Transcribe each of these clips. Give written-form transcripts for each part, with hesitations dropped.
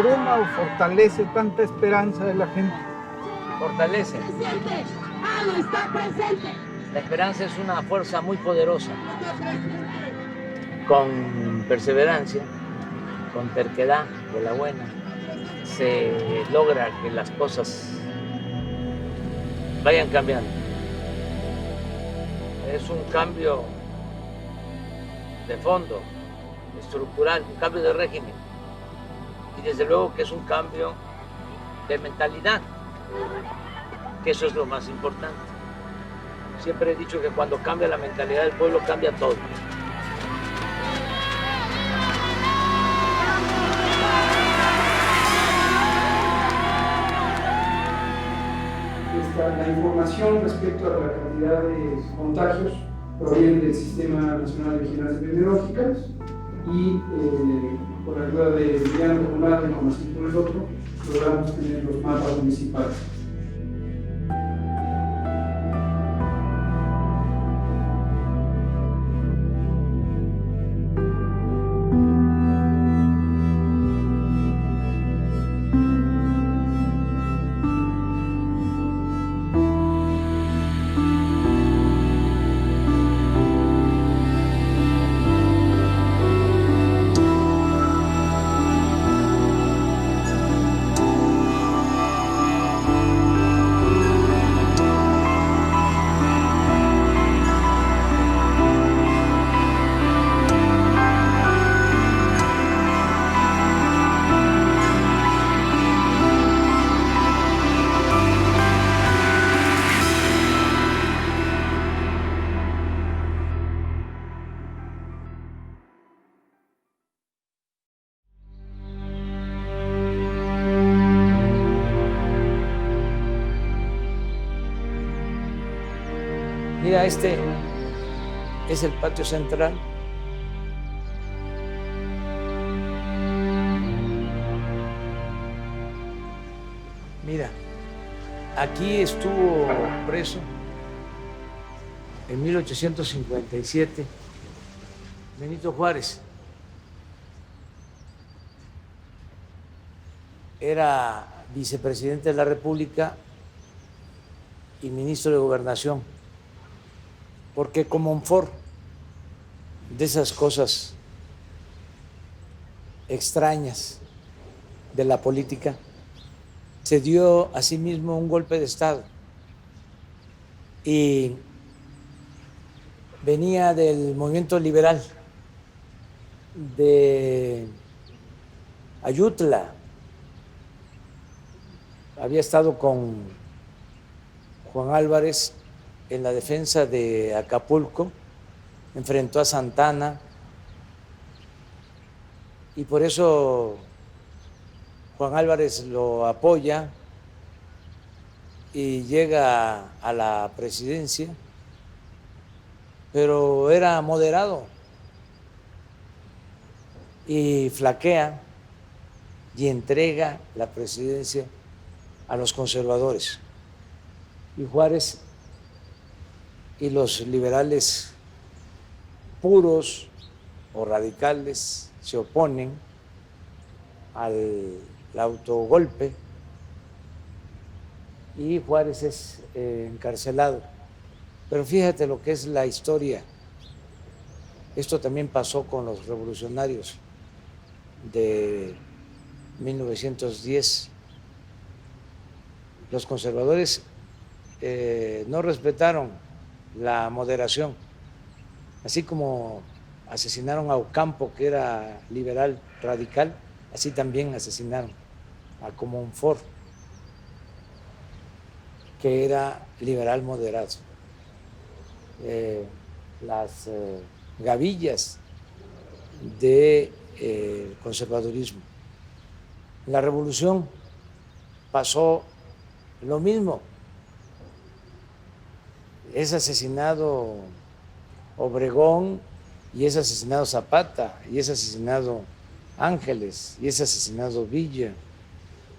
abruma o fortalece tanta esperanza de la gente? Fortalece. La esperanza es una fuerza muy poderosa. Con perseverancia, con terquedad de la buena, se logra que las cosas vayan cambiando. Es un cambio de fondo, estructural, un cambio de régimen. Y desde luego que es un cambio de mentalidad, que eso es lo más importante. Siempre he dicho que cuando cambia la mentalidad del pueblo, cambia todo. La información respecto a la cantidad de contagios proviene del Sistema Nacional de Vigilancia Epidemiológica y con la ayuda de Diana Regular y con el otro, logramos tener los mapas municipales. Mira, este es el patio central. Mira, aquí estuvo preso en 1857 Benito Juárez. Era vicepresidente de la República y ministro de Gobernación. Porque Comonfort, de esas cosas extrañas de la política, se dio a sí mismo un golpe de Estado y venía del movimiento liberal de Ayutla, había estado con Juan Álvarez en la defensa de Acapulco, enfrentó a Santana y por eso Juan Álvarez lo apoya y llega a la presidencia, pero era moderado y flaquea y entrega la presidencia a los conservadores. Y Juárez y los liberales puros o radicales se oponen al autogolpe y Juárez es encarcelado. Pero fíjate lo que es la historia. Esto también pasó con los revolucionarios de 1910. Los conservadores no respetaron la moderación, así como asesinaron a Ocampo, que era liberal radical, así también asesinaron a Comonfort, que era liberal moderado. Las gavillas de conservadurismo. En la revolución pasó lo mismo. Es asesinado Obregón y es asesinado Zapata y es asesinado Ángeles y es asesinado Villa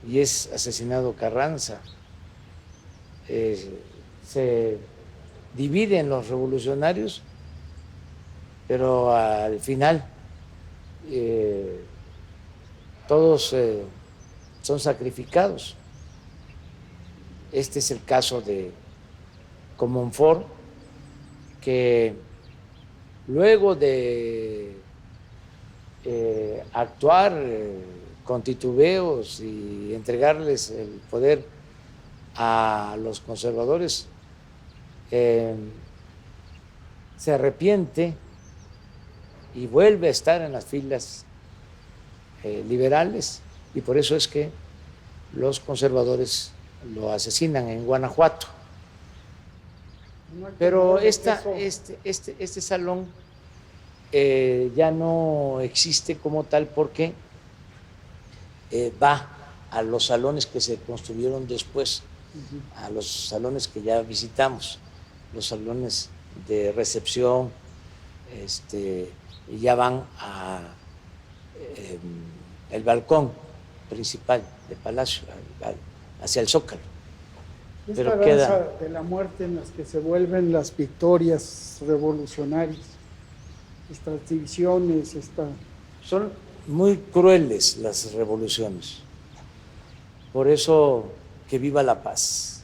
y es asesinado Carranza. Se dividen los revolucionarios, pero al final todos son sacrificados. Este es el caso de Comonfort, que luego de actuar con titubeos y entregarles el poder a los conservadores, se arrepiente y vuelve a estar en las filas liberales, y por eso es que los conservadores lo asesinan en Guanajuato. Pero este salón ya no existe como tal, porque va a los salones que se construyeron después, a los salones que ya visitamos, los salones de recepción, y ya van a el balcón principal del Palacio, hacia el Zócalo. Esta Pero danza de la muerte en las que se vuelven las victorias revolucionarias, estas divisiones, Son muy crueles las revoluciones. Por eso, que viva la paz.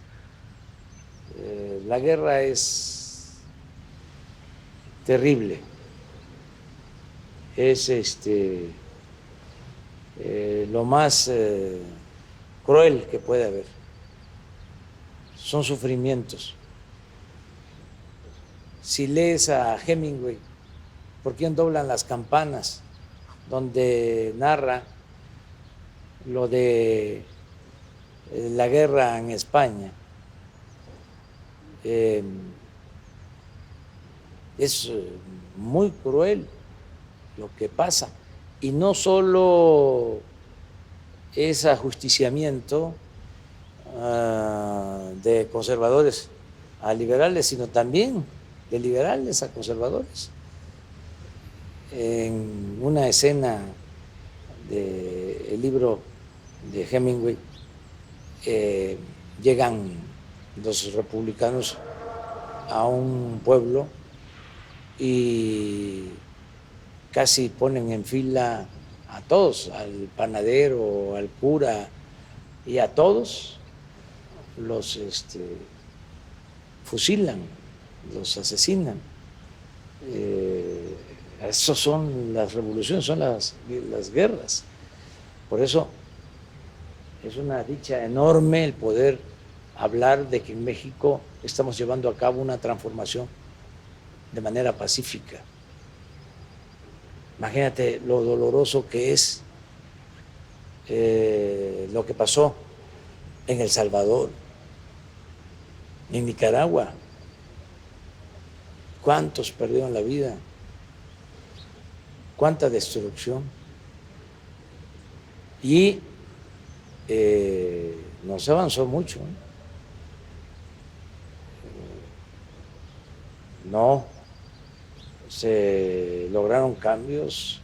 La guerra es terrible. Es lo más cruel que puede haber. Son sufrimientos. Si lees a Hemingway, ¿por quién doblan las campanas?, donde narra lo de la guerra en España, es muy cruel lo que pasa, y no solo es ajusticiamiento de conservadores a liberales, sino también de liberales a conservadores. En una escena del libro de Hemingway, llegan los republicanos a un pueblo y casi ponen en fila a todos, al panadero, al cura, y a todos los fusilan, los asesinan. Eso son las revoluciones, son las guerras. Por eso es una dicha enorme el poder hablar de que en México estamos llevando a cabo una transformación de manera pacífica. Imagínate lo doloroso que es lo que pasó en El Salvador, en Nicaragua. ¿Cuántos perdieron la vida? ¿Cuánta destrucción? Y no se avanzó mucho. No se lograron cambios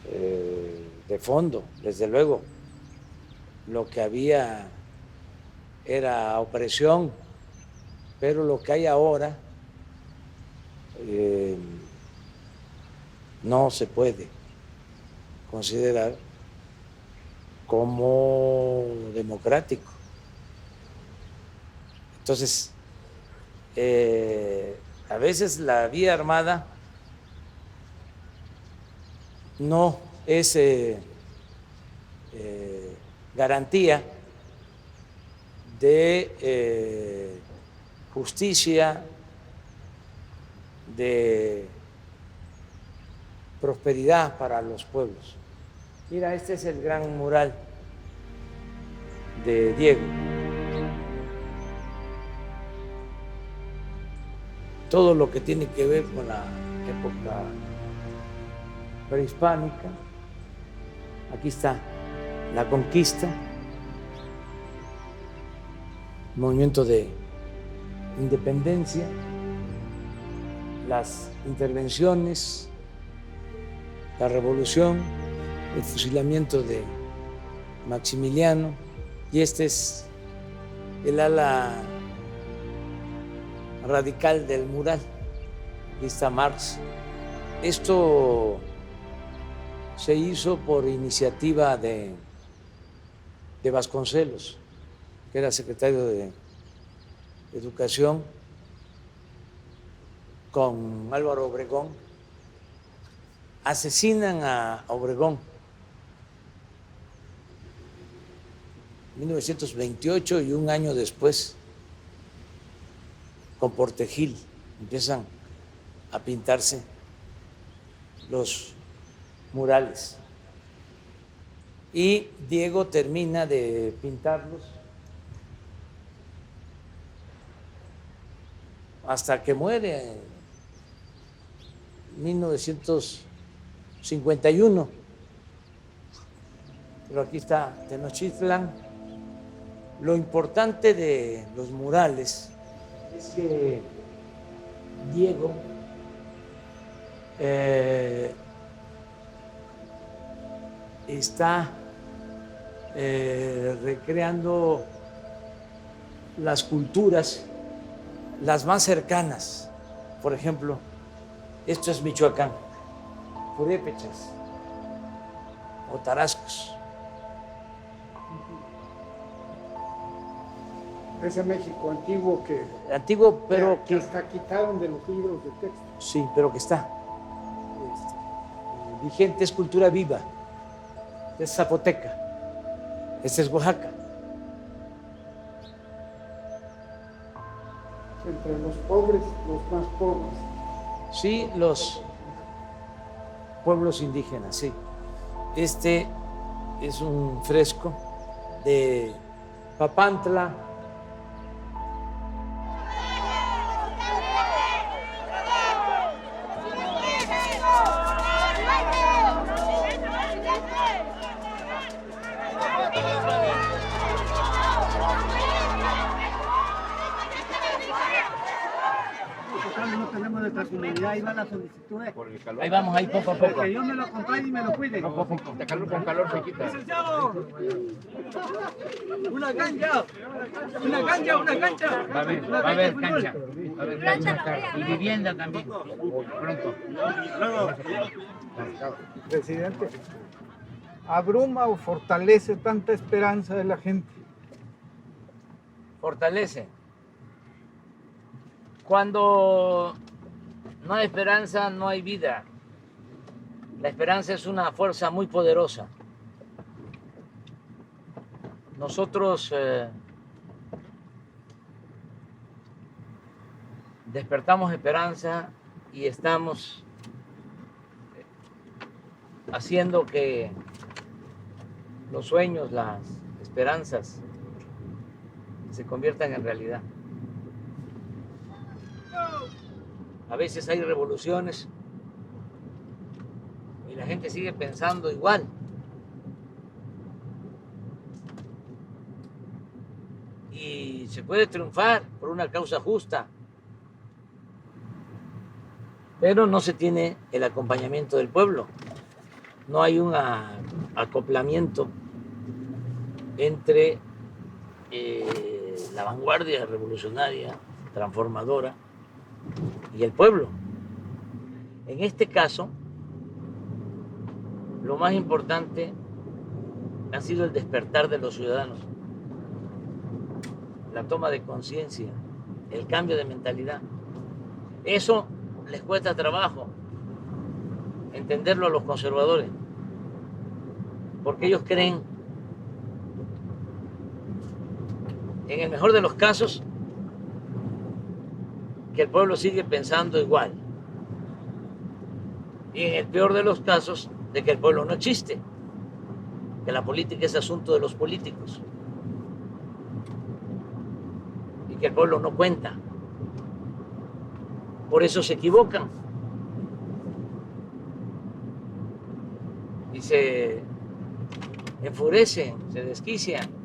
de fondo, desde luego. Lo que había era opresión, pero lo que hay ahora no se puede considerar como democrático. Entonces, a veces la vía armada no es garantía de justicia, de prosperidad para los pueblos. Mira, este es el gran mural de Diego. Todo lo que tiene que ver con la época prehispánica. Aquí está la conquista, movimiento de independencia, las intervenciones, la revolución, el fusilamiento de Maximiliano, y este es el ala radical del mural. Aquí está Marx. Esto se hizo por iniciativa de de Vasconcelos, que era secretario de Educación, con Álvaro Obregón, asesinan a Obregón en 1928 y un año después, con Portegil, empiezan a pintarse los murales. Y Diego termina de pintarlos hasta que muere en 1951. Pero aquí está Tenochtitlan. Lo importante de los murales es que Diego está recreando las culturas, las más cercanas. Por ejemplo, esto es Michoacán, purépechas o tarascos. Ese México antiguo que, Antiguo, pero que hasta quitaron de los libros de texto. sí, pero que está vigente, es cultura viva. Es zapoteca, este es Oaxaca. Entre los pobres, los más pobres. Sí, los pueblos indígenas, sí. Este es un fresco de Papantla. No tenemos nuestra comunidad, ahí van las solicitudes. Ahí vamos, ahí poco a poco. Que Dios me lo acompañe y me lo cuide. Con calor se quita. Una cancha, una cancha, una cancha. Va a haber cancha. Va a haber cancha. Y vivienda también. Pronto. Presidente, ¿abruma o fortalece tanta esperanza de la gente? Fortalece. Cuando no hay esperanza, no hay vida. La esperanza es una fuerza muy poderosa. Nosotros despertamos esperanza y estamos haciendo que los sueños, las esperanzas se conviertan en realidad. A veces hay revoluciones y la gente sigue pensando igual. Y se puede triunfar por una causa justa, pero no se tiene el acompañamiento del pueblo. No hay un acoplamiento entre la vanguardia revolucionaria, transformadora, y el pueblo. En este caso, lo más importante ha sido el despertar de los ciudadanos, la toma de conciencia, el cambio de mentalidad. Eso les cuesta trabajo entenderlo a los conservadores, porque ellos creen, en el mejor de los casos, que el pueblo sigue pensando igual. Y en el peor de los casos, de que el pueblo no existe, que la política es asunto de los políticos y que el pueblo no cuenta. Por eso se equivocan y se enfurecen, se desquician.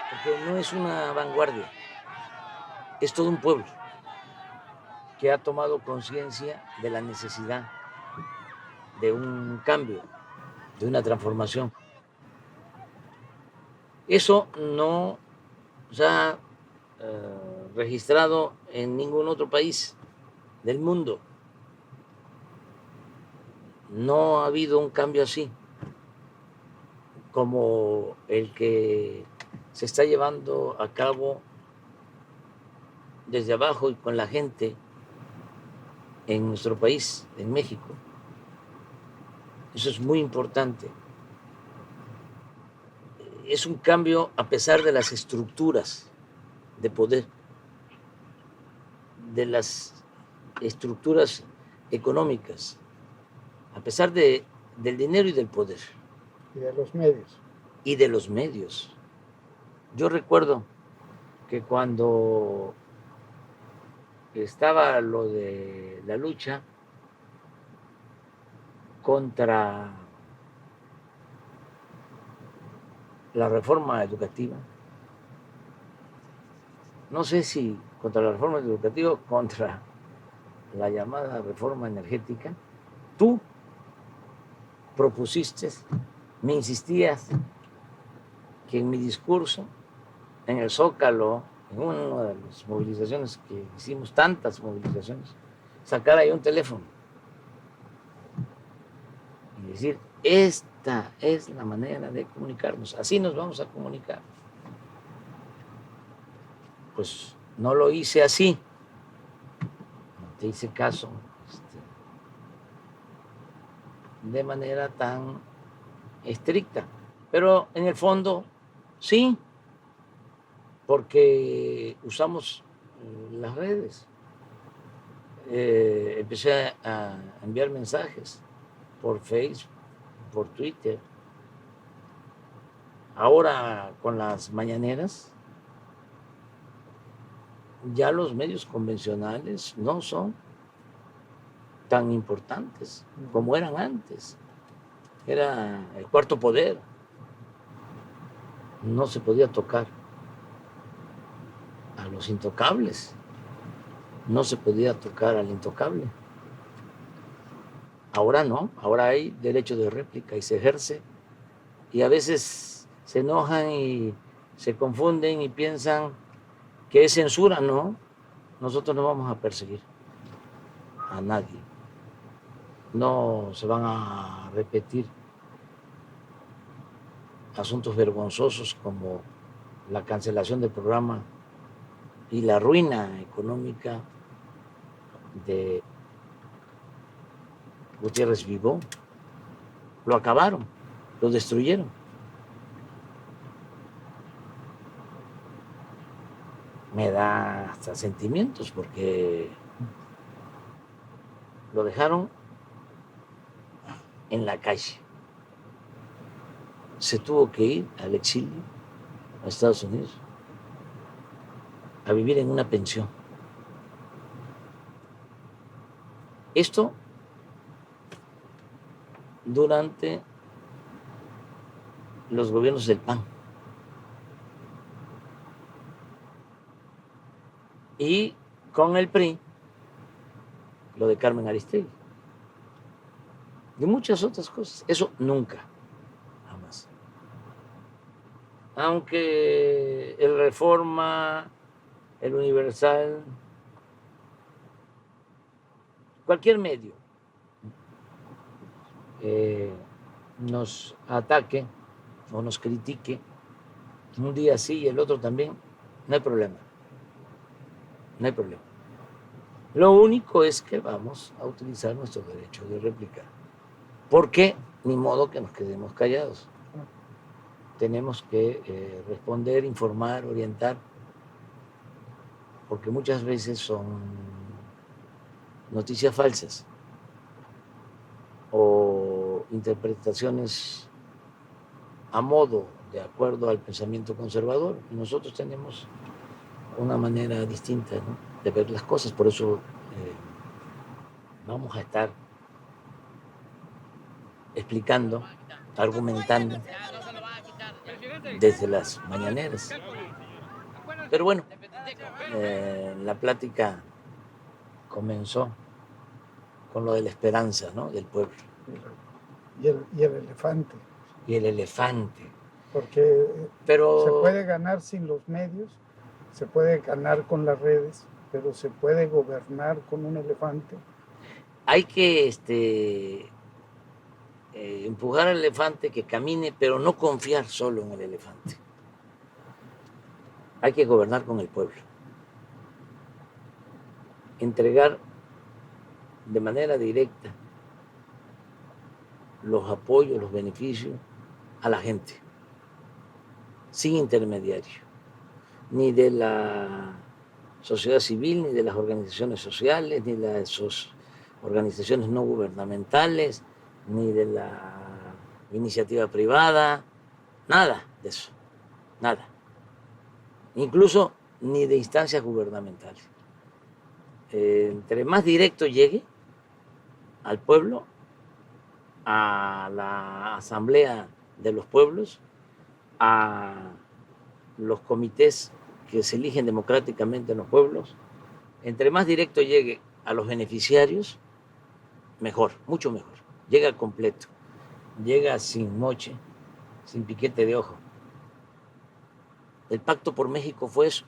Porque no es una vanguardia, es todo un pueblo que ha tomado conciencia de la necesidad de un cambio, de una transformación. Eso no se ha registrado en ningún otro país del mundo. No ha habido un cambio así como el que se está llevando a cabo desde abajo y con la gente en nuestro país, en México. Eso es muy importante. Es un cambio a pesar de las estructuras de poder, de las estructuras económicas, a pesar del dinero y del poder. Y de los medios. Y de los medios. Yo recuerdo que cuando estaba lo de la lucha contra la reforma educativa, no sé si contra la reforma educativa o contra la llamada reforma energética, tú propusiste, me insistías que en mi discurso, en el Zócalo, en una de las movilizaciones que hicimos, tantas movilizaciones, sacar ahí un teléfono y decir, esta es la manera de comunicarnos, así nos vamos a comunicar. Pues no lo hice así, no te hice caso de manera tan estricta, pero en el fondo sí, porque usamos las redes. Empecé a enviar mensajes por Facebook, por Twitter. Ahora con las mañaneras, ya los medios convencionales no son tan importantes como eran antes. Era el cuarto poder. No se podía tocar a los intocables. No se podía tocar al intocable. Ahora no, ahora hay derecho de réplica y se ejerce. Y a veces se enojan y se confunden y piensan que es censura. No, nosotros no vamos a perseguir a nadie. No se van a repetir asuntos vergonzosos como la cancelación del programa y la ruina económica de Gutiérrez Vivó. Lo acabaron, lo destruyeron. Me da hasta sentimientos porque lo dejaron en la calle. Se tuvo que ir al exilio a Estados Unidos a vivir en una pensión. Esto durante los gobiernos del PAN. Y con el PRI, lo de Carmen Aristegui. Y muchas otras cosas. Eso nunca, jamás. Aunque el Reforma, el Universal, cualquier medio nos ataque o nos critique, un día sí y el otro también, no hay problema. No hay problema. Lo único es que vamos a utilizar nuestro derecho de réplica. Porque ni modo que nos quedemos callados. Tenemos que responder, informar, orientar, porque muchas veces son noticias falsas o interpretaciones a modo, de acuerdo al pensamiento conservador. Y nosotros tenemos una manera distinta, ¿no?, de ver las cosas. Por eso vamos a estar explicando, argumentando desde las mañaneras. Pero bueno, la plática comenzó con lo de la esperanza, ¿no?, del pueblo. Y el elefante. Y el elefante. porque Pero se puede ganar sin los medios, se puede ganar con las redes, pero se puede gobernar con un elefante. hay que empujar al elefante que camine, pero no confiar solo en el elefante. Hay que gobernar con el pueblo. Entregar de manera directa los apoyos, los beneficios a la gente, sin intermediario, ni de la sociedad civil, ni de las organizaciones sociales, ni de las organizaciones no gubernamentales, ni de la iniciativa privada, nada de eso, nada. Incluso ni de instancias gubernamentales. Entre más directo llegue al pueblo, a la asamblea de los pueblos, a los comités que se eligen democráticamente en los pueblos, entre más directo llegue a los beneficiarios, mejor, mucho mejor. Llega completo, llega sin moche, sin piquete de ojo. El Pacto por México fue eso.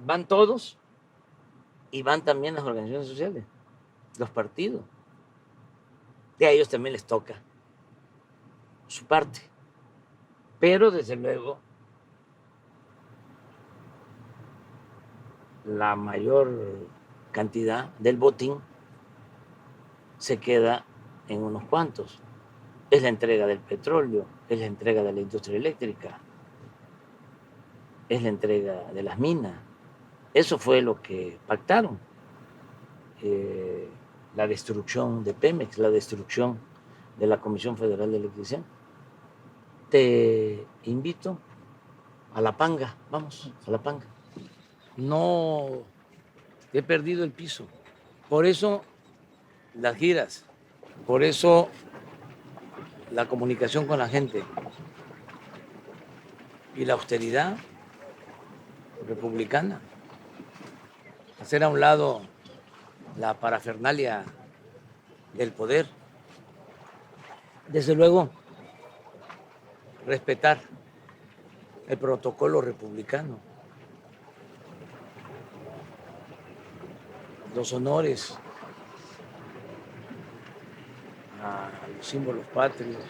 Van todos y van también las organizaciones sociales, los partidos. Y a ellos también les toca su parte. Pero desde luego la mayor cantidad del botín se queda en unos cuantos. Es la entrega del petróleo, es la entrega de la industria eléctrica, es la entrega de las minas. Eso fue lo que pactaron. La destrucción de Pemex, la destrucción de la Comisión Federal de Electricidad. Te invito a la panga, vamos, a la panga. No he perdido el piso. Por eso las giras, por eso la comunicación con la gente y la austeridad republicana. Hacer a un lado la parafernalia del poder. Desde luego, respetar el protocolo republicano, los honores a los símbolos patrios,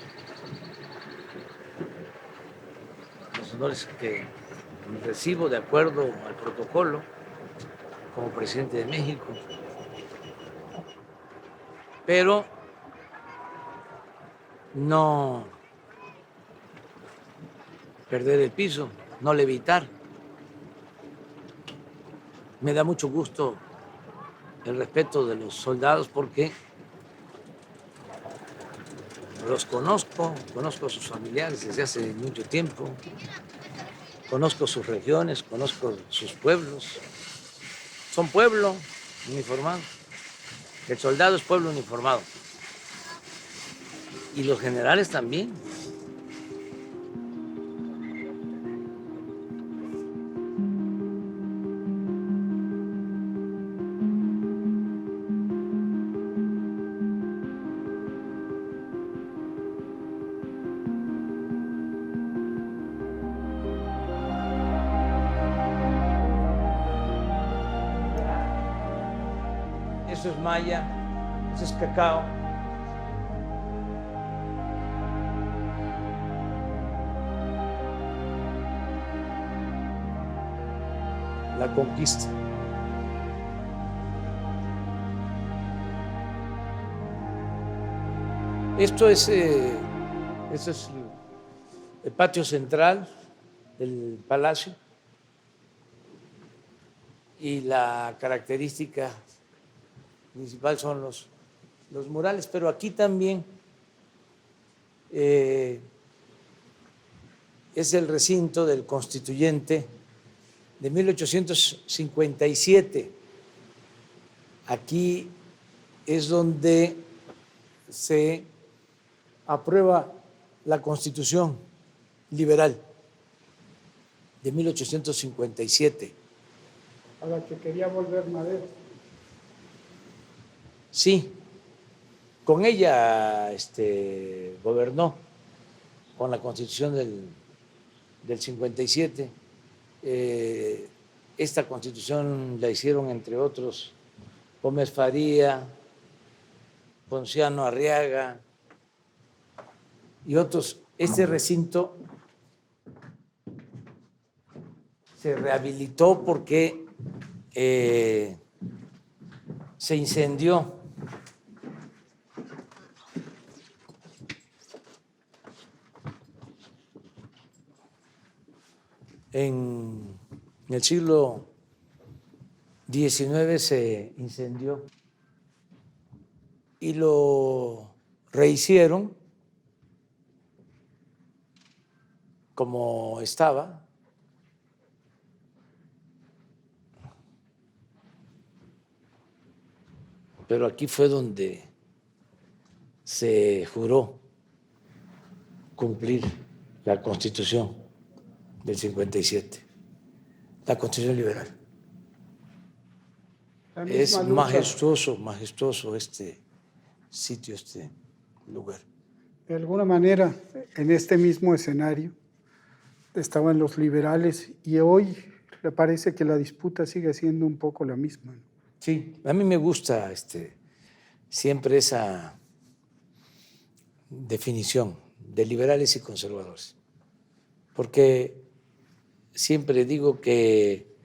los honores que recibo de acuerdo al protocolo como presidente de México, pero no perder el piso, no levitar. Me da mucho gusto el respeto de los soldados porque los conozco a sus familiares desde hace mucho tiempo, conozco sus regiones, conozco sus pueblos. Son pueblo uniformado. El soldado es pueblo uniformado. Y los generales también. Eso es maya, eso es cacao. La conquista. Esto es el patio central del palacio y la característica principal son los murales, pero aquí también es el recinto del Constituyente de 1857. Aquí es donde se aprueba la Constitución liberal de 1857. A la que quería volver Madero. Sí, Con ella gobernó, con la Constitución del 57. Esta Constitución la hicieron, entre otros, Gómez Faría, Ponciano Arriaga y otros. Este recinto se rehabilitó porque se incendió en el siglo XIX, se incendió y lo rehicieron como estaba. Pero aquí fue donde se juró cumplir la Constitución del 57, la Constitución liberal. Es majestuoso este sitio, este lugar. De alguna manera, en este mismo escenario estaban los liberales y hoy me parece que la disputa sigue siendo un poco la misma. Sí, a mí me gusta siempre esa definición de liberales y conservadores, porque siempre digo que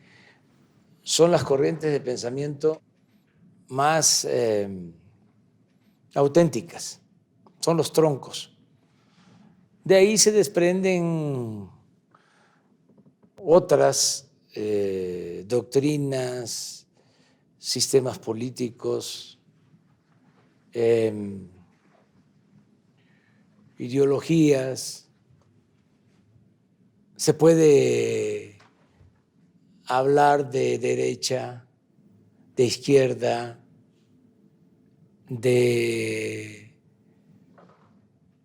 son las corrientes de pensamiento más auténticas, son los troncos. De ahí se desprenden otras doctrinas, sistemas políticos, ideologías. Se puede hablar de derecha, de izquierda, de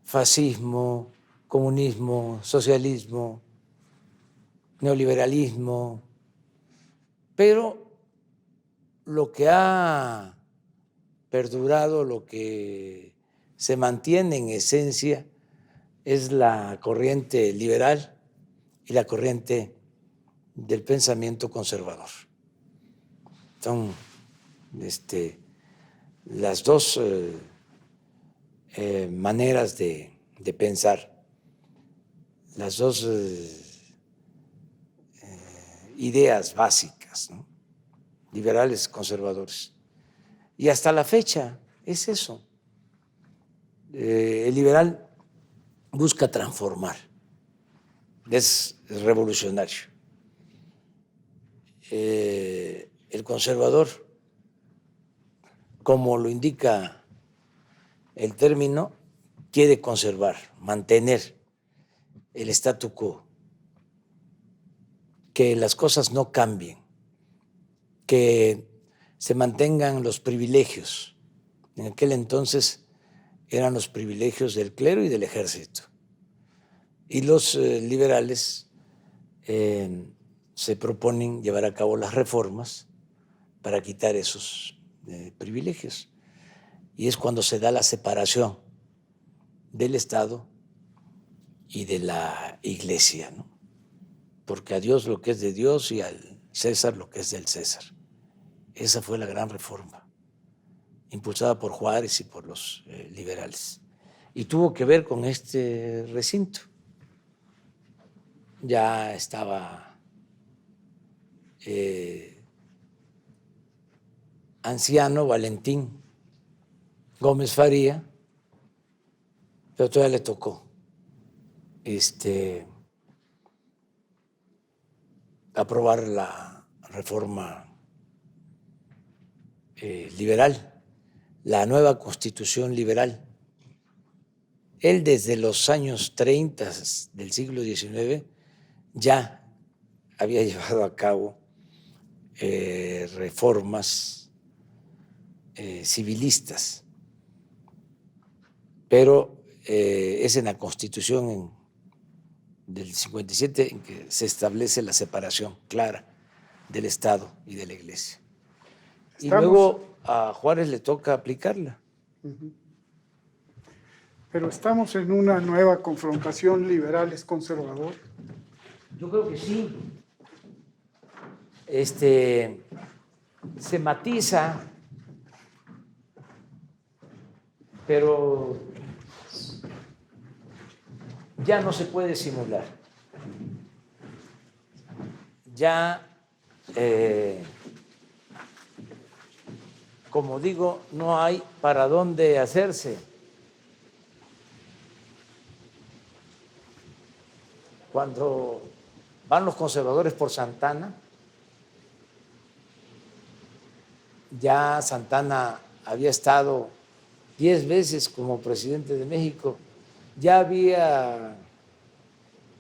fascismo, comunismo, socialismo, neoliberalismo, pero lo que ha perdurado, lo que se mantiene en esencia, es la corriente liberal y la corriente del pensamiento conservador. Son las dos maneras de pensar, las dos ideas básicas, ¿no? Liberales, conservadores. Y hasta la fecha es eso. El liberal busca transformar, es revolucionario. El conservador, como lo indica el término, quiere conservar, mantener el statu quo, que las cosas no cambien, que se mantengan los privilegios. En aquel entonces eran los privilegios del clero y del ejército. Y los liberales se proponen llevar a cabo las reformas para quitar esos privilegios. Y es cuando se da la separación del Estado y de la Iglesia, ¿no? Porque a Dios lo que es de Dios y al César lo que es del César. Esa fue la gran reforma, impulsada por Juárez y por los liberales. Y tuvo que ver con este recinto. Ya estaba anciano Valentín Gómez Faría, pero todavía le tocó aprobar la reforma liberal, la nueva Constitución liberal. Él desde los años 30 del siglo XIX ya había llevado a cabo reformas civilistas, pero es en la Constitución del 57 en que se establece la separación clara del Estado y de la Iglesia. Y luego a Juárez le toca aplicarla. Pero estamos en una nueva confrontación liberales-conservador. Yo creo que sí. Se matiza, pero ya no se puede simular. Ya, como digo, no hay para dónde hacerse. Cuando van los conservadores por Santana, ya Santana había estado 10 veces como presidente de México, ya había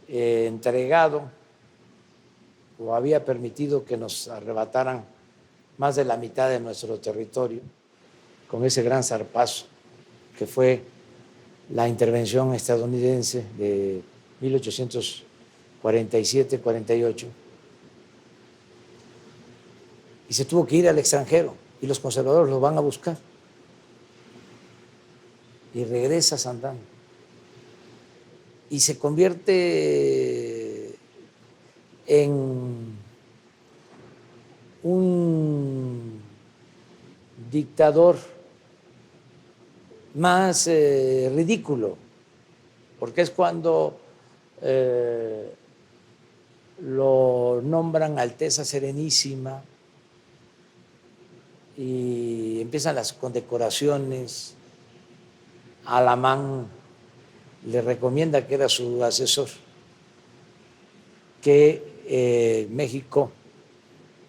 entregado o había permitido que nos arrebataran más de la mitad de nuestro territorio con ese gran zarpazo que fue la intervención estadounidense de 1847-48, y se tuvo que ir al extranjero y los conservadores lo van a buscar y regresa Santana y se convierte en un dictador más ridículo, porque es cuando lo nombran Alteza Serenísima y empiezan las condecoraciones. Alamán le recomienda, que era su asesor, que México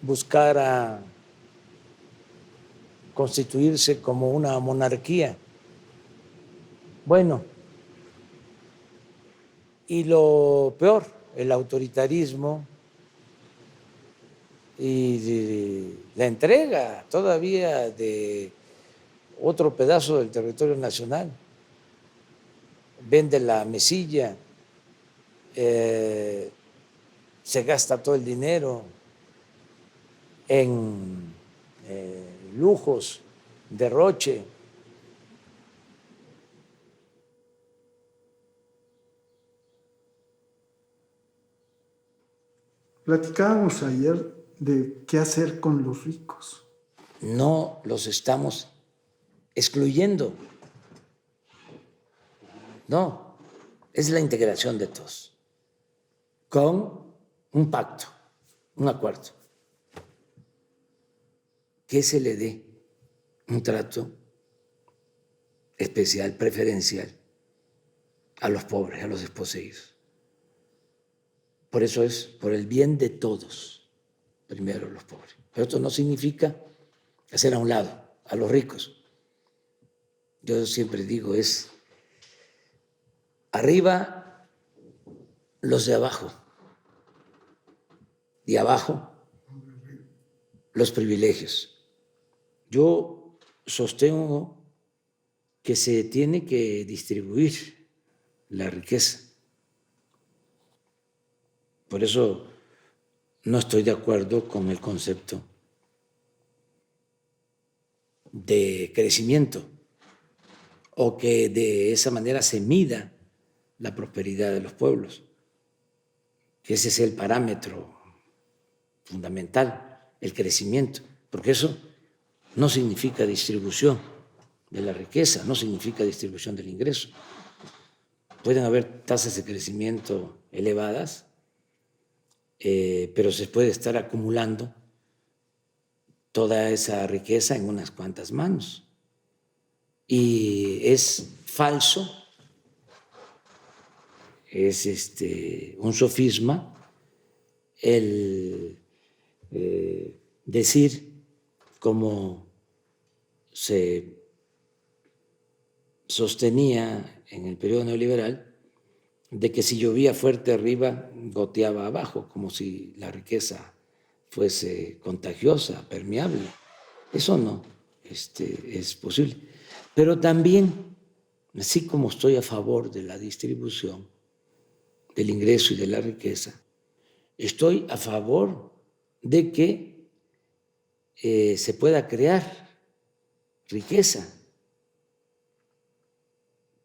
buscara constituirse como una monarquía. Bueno, y lo peor, el autoritarismo y la entrega todavía de otro pedazo del territorio nacional. Vende la mesilla, se gasta todo el dinero en lujos, derroche. Platicábamos ayer de qué hacer con los ricos. No los estamos excluyendo. No, es la integración de todos, con un pacto, un acuerdo, que se le dé un trato especial, preferencial a los pobres, a los desposeídos. Por eso es por el bien de todos, primero los pobres. Pero esto no significa hacer a un lado a los ricos. Yo siempre digo, es arriba los de abajo y abajo los privilegios. Yo sostengo que se tiene que distribuir la riqueza. Por eso no estoy de acuerdo con el concepto de crecimiento o que de esa manera se mida la prosperidad de los pueblos. Ese es el parámetro fundamental, el crecimiento, porque eso no significa distribución de la riqueza, no significa distribución del ingreso. Pueden haber tasas de crecimiento elevadas, pero se puede estar acumulando toda esa riqueza en unas cuantas manos. Y es falso, es un sofisma el decir, como se sostenía en el periodo neoliberal, de que si llovía fuerte arriba, goteaba abajo, como si la riqueza fuese contagiosa, permeable. Eso no es posible. Pero también, así como estoy a favor de la distribución del ingreso y de la riqueza, estoy a favor de que se pueda crear riqueza,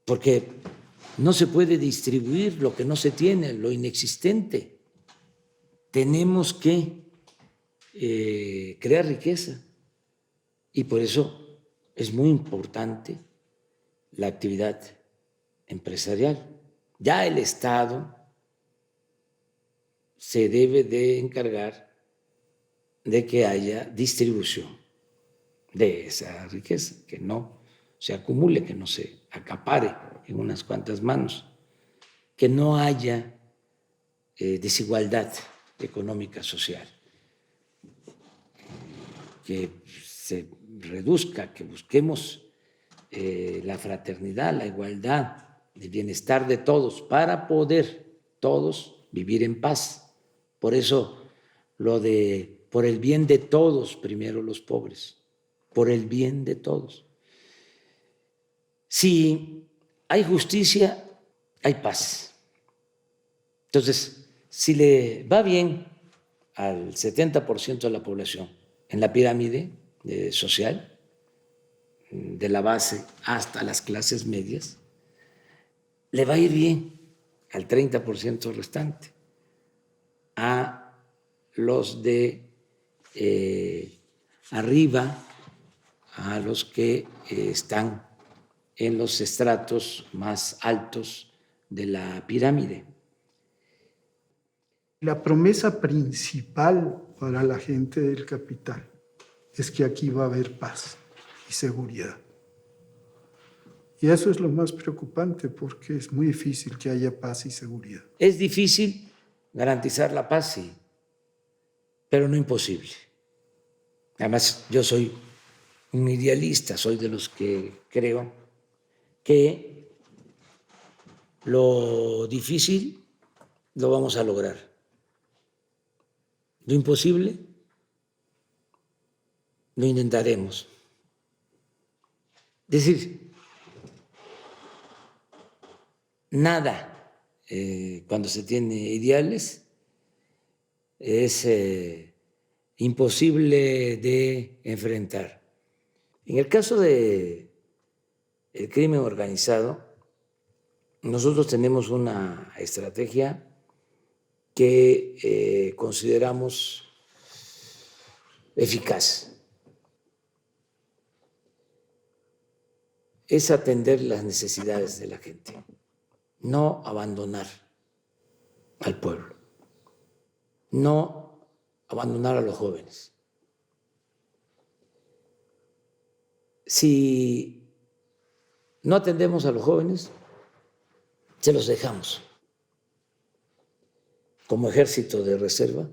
porque no se puede distribuir lo que no se tiene, lo inexistente. Tenemos que crear riqueza y por eso es muy importante la actividad empresarial. Ya el Estado se debe de encargar de que haya distribución de esa riqueza, que no se acumule, que no se acapare en unas cuantas manos, que no haya desigualdad económica social, que se reduzca, que busquemos la fraternidad, la igualdad, el bienestar de todos para poder todos vivir en paz. Por eso lo de por el bien de todos, primero los pobres, por el bien de todos. Si hay justicia, hay paz. Entonces, si le va bien al 70% de la población en la pirámide social, de la base hasta las clases medias, le va a ir bien al 30% restante, a los de arriba, a los que están en los estratos más altos de la pirámide. La promesa principal para la gente del capital es que aquí va a haber paz y seguridad. Y eso es lo más preocupante porque es muy difícil que haya paz y seguridad. Es difícil garantizar la paz, sí, pero no imposible. Además, yo soy un idealista, soy de los que creo que lo difícil lo vamos a lograr. Lo imposible lo intentaremos. Es decir, nada cuando se tiene ideales es imposible de enfrentar. En el caso del crimen organizado, nosotros tenemos una estrategia que consideramos eficaz. Es atender las necesidades de la gente, no abandonar al pueblo, no abandonar a los jóvenes. Si no atendemos a los jóvenes, se los dejamos como ejército de reserva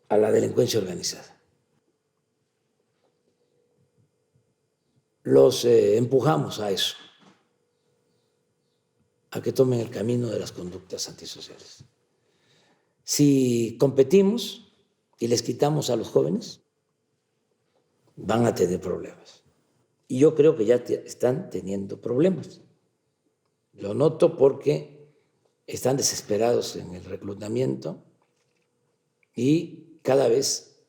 a la delincuencia organizada. Los empujamos a eso, a que tomen el camino de las conductas antisociales. Si competimos y les quitamos a los jóvenes, van a tener problemas. Y yo creo que ya están teniendo problemas. Lo noto porque están desesperados en el reclutamiento y cada vez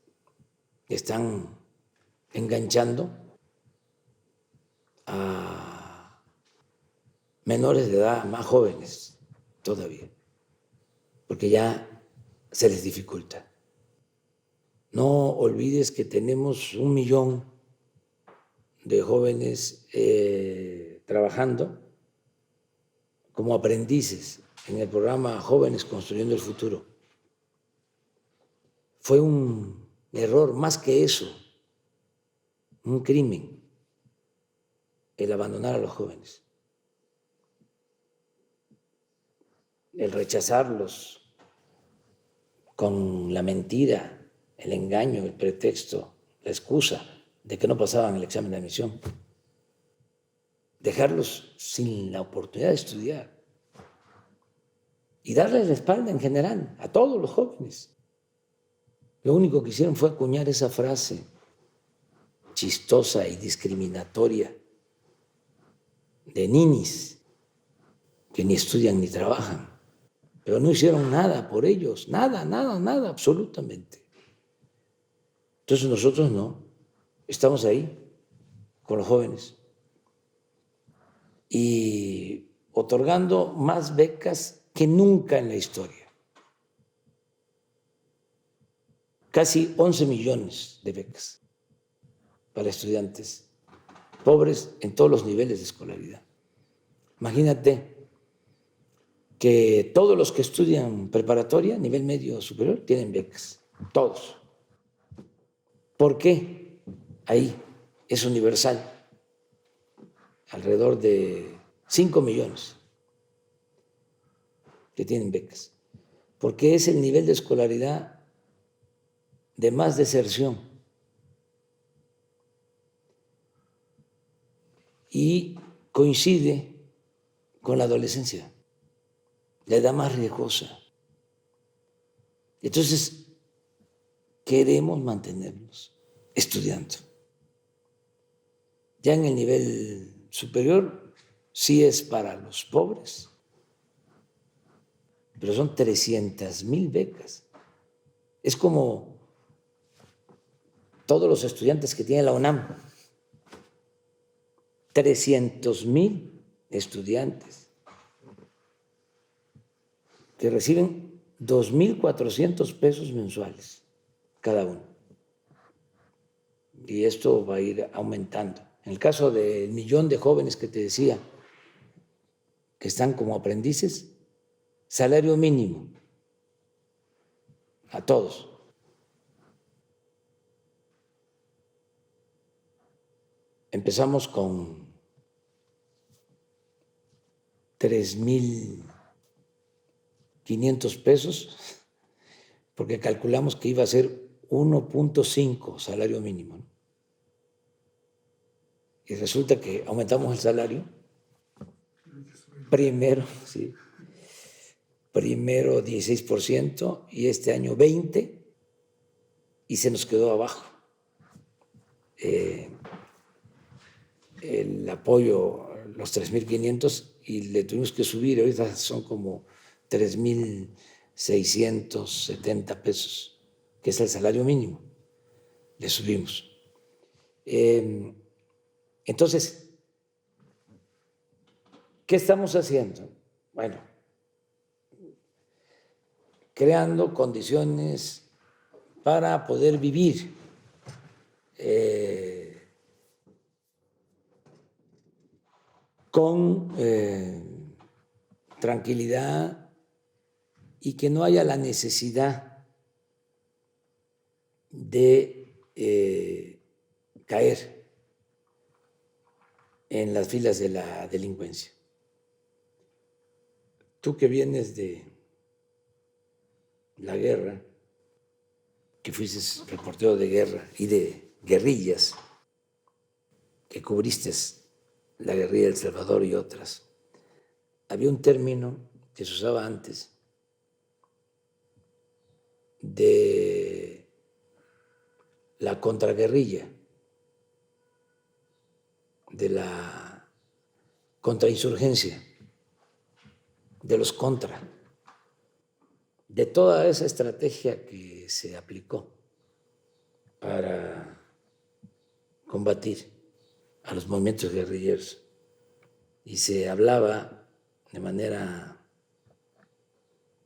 están enganchando a menores de edad, más jóvenes todavía, porque ya se les dificulta. No olvides que tenemos 1 millón de jóvenes trabajando como aprendices en el programa Jóvenes Construyendo el Futuro. Fue un error, más que eso, un crimen, el abandonar a los jóvenes, el rechazarlos con la mentira, el engaño, el pretexto, la excusa de que no pasaban el examen de admisión, dejarlos sin la oportunidad de estudiar y darles la espalda en general a todos los jóvenes. Lo único que hicieron fue acuñar esa frase chistosa y discriminatoria de ninis que ni estudian ni trabajan, pero no hicieron nada por ellos, nada, absolutamente. Entonces nosotros no, estamos ahí con los jóvenes y otorgando más becas que nunca en la historia. Casi 11 millones de becas para estudiantes pobres en todos los niveles de escolaridad. Imagínate que todos los que estudian preparatoria, nivel medio superior, tienen becas, todos. ¿Por qué? Ahí es universal, alrededor de 5 millones que tienen becas, porque es el nivel de escolaridad de más deserción. Y coincide con la adolescencia, la edad más riesgosa. Entonces, queremos mantenernos estudiando. Ya en el nivel superior sí es para los pobres, pero son 300,000 becas. Es como todos los estudiantes que tiene la UNAM, 300,000 estudiantes que reciben 2,400 pesos mensuales cada uno. Y esto va a ir aumentando. En el caso del millón de jóvenes que te decía que están como aprendices, salario mínimo a todos. Empezamos con 3,500 pesos, porque calculamos que iba a ser 1.5 salario mínimo, ¿no? Y resulta que aumentamos el salario primero 16% y este año 20%, y se nos quedó abajo el apoyo, los 3,500, y le tuvimos que subir, ahorita son como 3,670 pesos, que es el salario mínimo, le subimos. Entonces, ¿qué estamos haciendo? Bueno, creando condiciones para poder vivir con tranquilidad y que no haya la necesidad de caer en las filas de la delincuencia. Tú que vienes de la guerra, que fuiste reportero de guerra y de guerrillas, que cubriste la guerrilla de El Salvador y otras, había un término que se usaba antes de la contraguerrilla, de la contrainsurgencia, de los contra, de toda esa estrategia que se aplicó para combatir a los movimientos guerrilleros. Y se hablaba de manera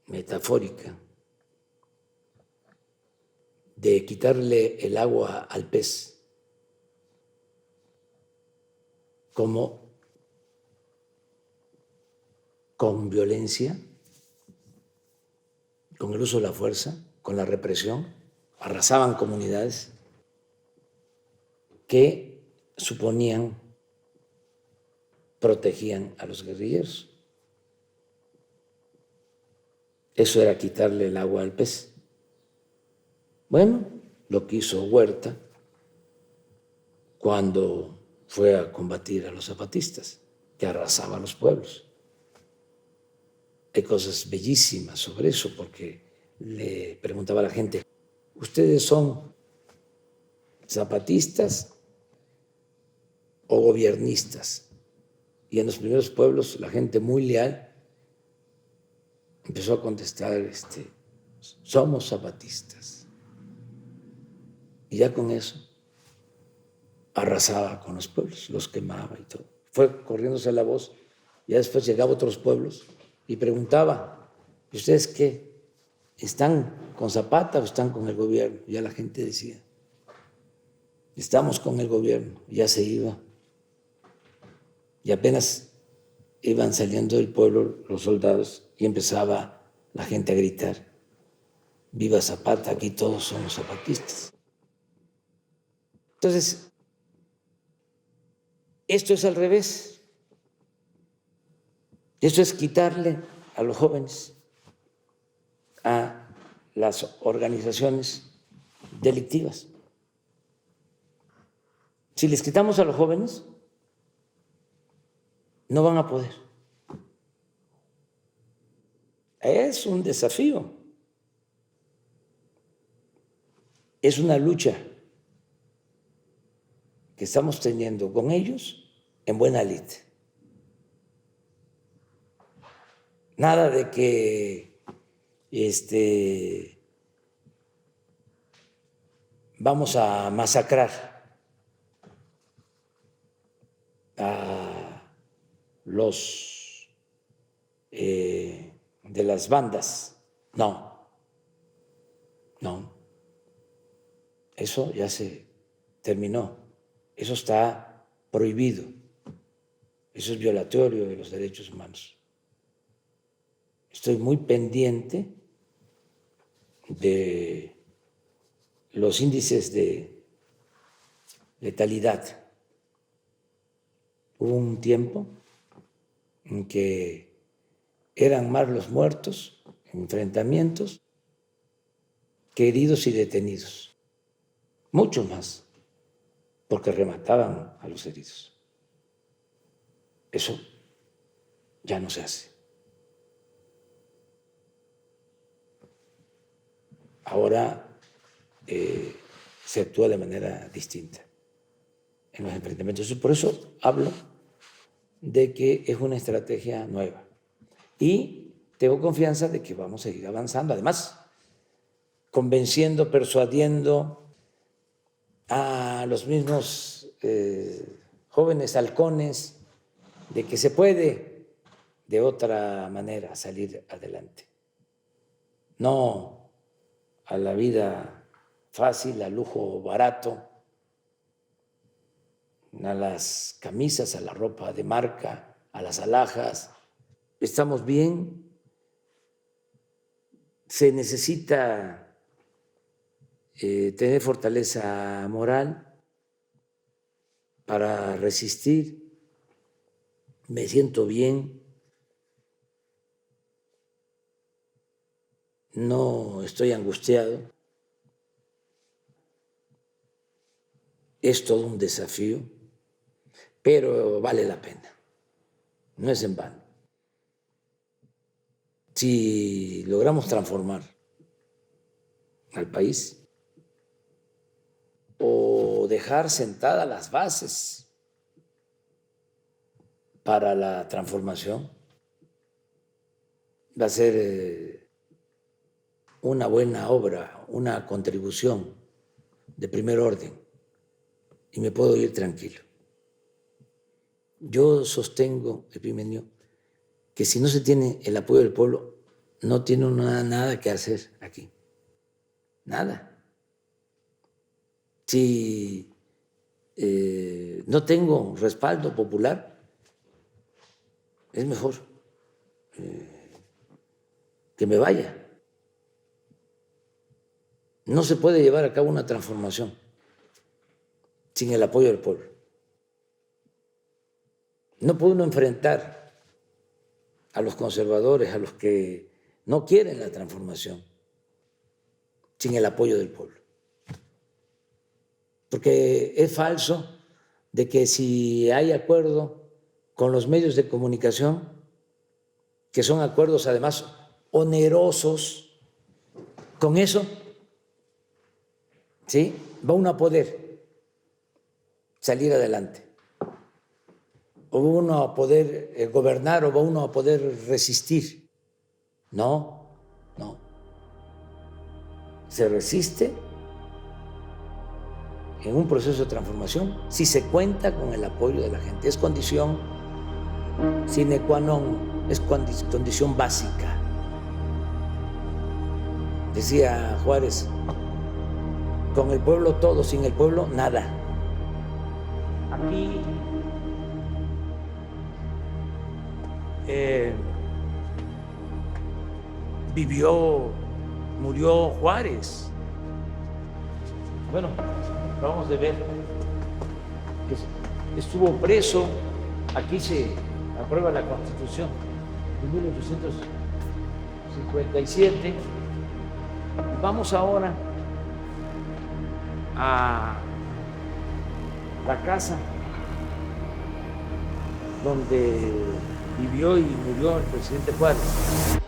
metafórica de quitarle el agua al pez, como con violencia, con el uso de la fuerza, con la represión, arrasaban comunidades que suponían, protegían a los guerrilleros. Eso era quitarle el agua al pez. Bueno, lo que hizo Huerta cuando fue a combatir a los zapatistas, que arrasaban los pueblos. Hay cosas bellísimas sobre eso, porque le preguntaba a la gente, ¿ustedes son zapatistas o gobiernistas? Y en los primeros pueblos la gente muy leal empezó a contestar, somos zapatistas. Y ya con eso arrasaba con los pueblos, los quemaba y todo. fue corriéndose la voz, ya después llegaba a otros pueblos y preguntaba, ¿y ustedes qué? ¿Están con Zapata o están con el gobierno? Ya la gente decía, estamos con el gobierno, ya se iba. Y apenas iban saliendo del pueblo los soldados y empezaba la gente a gritar, viva Zapata, aquí todos somos zapatistas. Entonces, esto es al revés. Esto es quitarle a los jóvenes, a las organizaciones delictivas. Si les quitamos a los jóvenes, no van a poder. Es un desafío. Es una lucha que estamos teniendo con ellos en buena lid. Nada de que vamos a masacrar a los de las bandas. No, no. Eso ya se terminó. Eso está prohibido. Eso es violatorio de los derechos humanos. Estoy muy pendiente de los índices de letalidad. Hubo un tiempo en que eran más los muertos en enfrentamientos que heridos y detenidos. Mucho más, porque remataban a los heridos. Eso ya no se hace. Ahora se actúa de manera distinta en los enfrentamientos. Por eso hablo de que es una estrategia nueva. Y tengo confianza de que vamos a seguir avanzando. Además, convenciendo, persuadiendo a los mismos jóvenes halcones de que se puede de otra manera salir adelante. No a la vida fácil, al lujo barato, a las camisas, a la ropa de marca, a las alhajas. Estamos bien. Se necesita tener fortaleza moral para resistir. Me siento bien. No estoy angustiado. Es todo un desafío, pero vale la pena. No es en vano. Si logramos transformar al país o dejar sentadas las bases para la transformación, va a ser una buena obra, una contribución de primer orden, y me puedo ir tranquilo. Yo sostengo, Epimenio, que si no se tiene el apoyo del pueblo, no tiene nada que hacer aquí. Nada. Si no tengo respaldo popular, es mejor que me vaya. No se puede llevar a cabo una transformación sin el apoyo del pueblo. No puede uno enfrentar a los conservadores, a los que no quieren la transformación, sin el apoyo del pueblo. Porque es falso de que si hay acuerdo con los medios de comunicación, que son acuerdos además onerosos, con eso, ¿sí?, va uno a poder salir adelante, o va uno a poder gobernar, o va uno a poder resistir. No, no. Se resiste en un proceso de transformación si se cuenta con el apoyo de la gente. Es condición sine qua non, es condición básica. Decía Juárez, con el pueblo todo, sin el pueblo nada. Aquí murió Juárez. Bueno, acabamos de ver que estuvo preso. Aquí se aprueba la Constitución de 1857. Vamos ahora a la casa donde vivió y murió el presidente Juárez.